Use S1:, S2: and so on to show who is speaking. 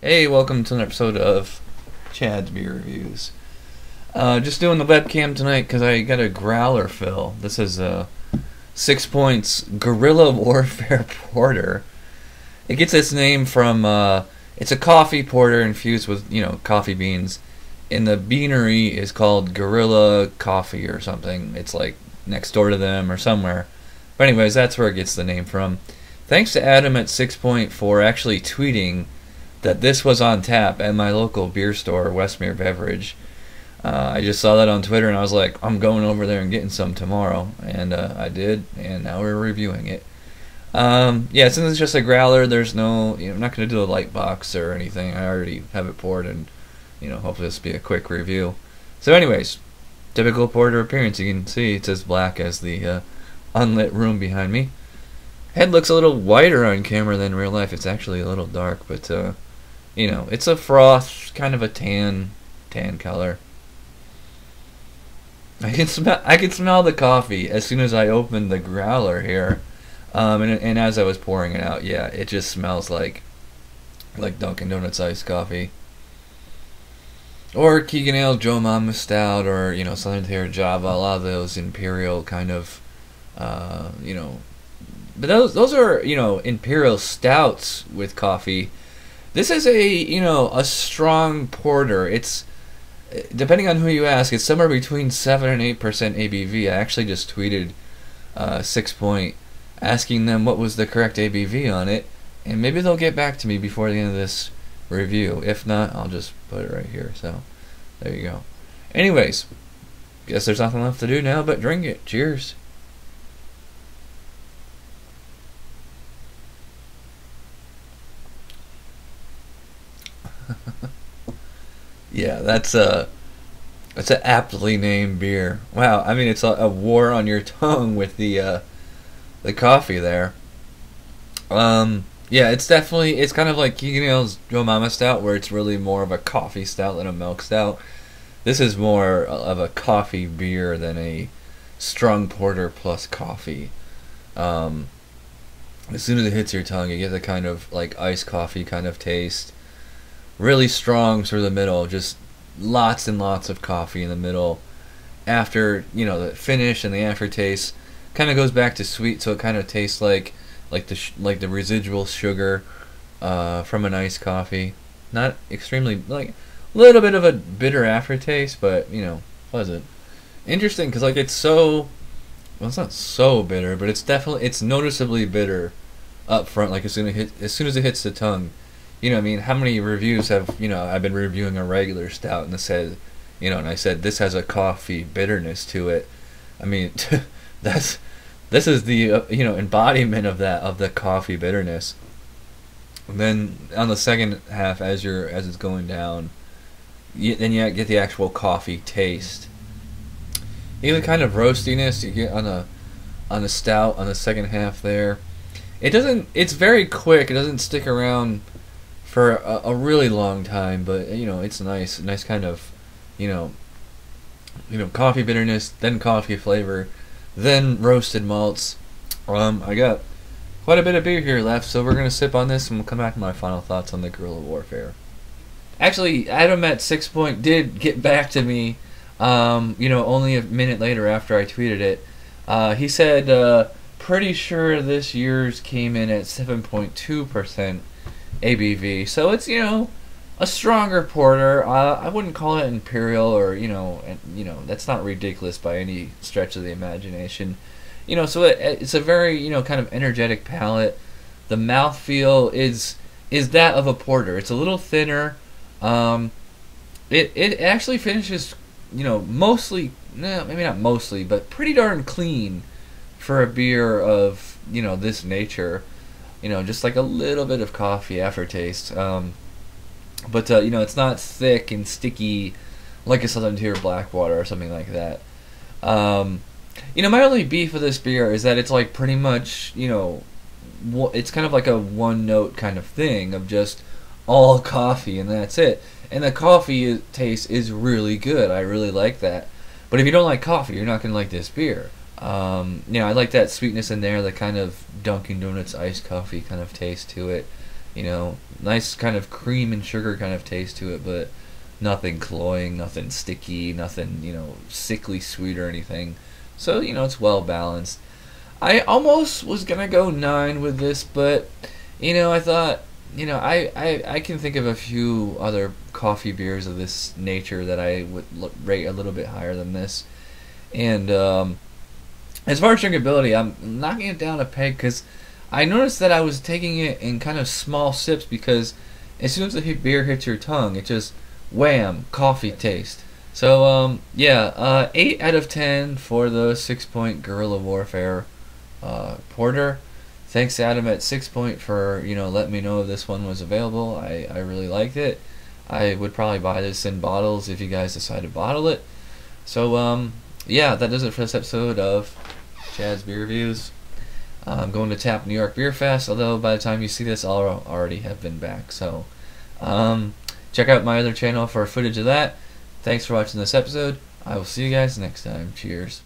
S1: Hey, welcome to an episode of Chad's Beer Reviews. Just doing the webcam tonight because I got a growler fill. This is Sixpoint's Guerrilla Warfare Porter. It gets its name from, it's a coffee porter infused with, coffee beans. And the beanery is called Guerrilla Coffee or something. It's like next door to them or somewhere. But anyways, that's where it gets the name from. Thanks to Adam at Sixpoint for actually tweeting that this was on tap at my local beer store, Westmere Beverage. I just saw that on Twitter and I was like, I'm going over there and getting some tomorrow. And I did, and now we're reviewing it. Yeah, since it's just a growler, there's no, I'm not going to do a light box or anything. I already have it poured and, hopefully this will be a quick review. So anyways, typical porter appearance. You can see it's as black as the unlit room behind me. Head looks a little whiter on camera than in real life. It's actually a little dark, but it's a froth, kind of a tan color. I can smell the coffee as soon as I opened the growler here, and as I was pouring it out, yeah, it just smells like Dunkin' Donuts iced coffee, or Keegan Ale Joe Mama Stout, or Southern Tier Java. A lot of those imperial kind of, but those are imperial stouts with coffee. This is a strong porter. It's, depending on who you ask, it's somewhere between 7 and 8% ABV. I actually just tweeted Sixpoint asking them what was the correct ABV on it, and maybe they'll get back to me before the end of this review. If not, I'll just put it right here. So there you go. Anyways, guess there's nothing left to do now but drink it. Cheers. Yeah, that's an aptly named beer. Wow, I mean it's a war on your tongue with the coffee there. Yeah, it's kind of like Keegan Ale's Joe Mama Stout, where it's really more of a coffee stout than a milk stout. This is more of a coffee beer than a strong porter plus coffee. As soon as it hits your tongue, you get the kind of like iced coffee kind of taste. Really strong through the middle, just lots and lots of coffee in the middle. After the finish and the aftertaste, kind of goes back to sweet, so it kind of tastes like the residual sugar from an iced coffee. Not extremely, like a little bit of a bitter aftertaste, but pleasant. Interesting, because it's so, well, it's not so bitter, but it's noticeably bitter up front. Like as soon as it hits the tongue. I mean, how many reviews have, I've been reviewing a regular stout and it said, and I said this has a coffee bitterness to it. I mean, this is the, embodiment of that, of the coffee bitterness. And then on the second half, as it's going down, then you get the actual coffee taste. You get the kind of roastiness you get on a stout on the second half there. It's very quick. It doesn't stick around for a really long time, but it's nice kind of coffee bitterness, then coffee flavor, then roasted malts. I got quite a bit of beer here left, so we're gonna sip on this and we'll come back to my final thoughts on the Guerrilla Warfare. Actually, Adam at Sixpoint did get back to me only a minute later after I tweeted it. He said pretty sure this year's came in at 7.2% ABV, so it's a stronger porter. I wouldn't call it imperial, or that's not ridiculous by any stretch of the imagination. So it's a very kind of energetic palate. The mouthfeel is that of a porter. It's a little thinner. It actually finishes mostly, maybe not mostly, but pretty darn clean for a beer of this nature. Just like a little bit of coffee aftertaste. But it's not thick and sticky like a Southern Tier Blackwater or something like that. My only beef with this beer is that it's like pretty much, it's kind of like a one-note kind of thing of just all coffee and that's it. And the coffee taste is really good. I really like that. But if you don't like coffee, you're not going to like this beer. I like that sweetness in there, the kind of Dunkin' Donuts iced coffee kind of taste to it. Nice kind of cream and sugar kind of taste to it, but nothing cloying, nothing sticky, nothing, sickly sweet or anything. So, it's well balanced. I almost was gonna go 9 with this, but I thought, I can think of a few other coffee beers of this nature that I would rate a little bit higher than this. And as far as drinkability, I'm knocking it down a peg because I noticed that I was taking it in kind of small sips, because as soon as the beer hits your tongue, it just wham, coffee taste. So 8 out of 10 for the Sixpoint Guerrilla Warfare Porter. Thanks to Adam at Sixpoint for letting me know if this one was available. I really liked it. I would probably buy this in bottles if you guys decide to bottle it. So that does it for this episode of Chad's Beer Reviews. I'm going to Untappd New York Beer Fest, although by the time you see this, I'll already have been back. So check out my other channel for footage of that. Thanks for watching this episode. I will see you guys next time. Cheers.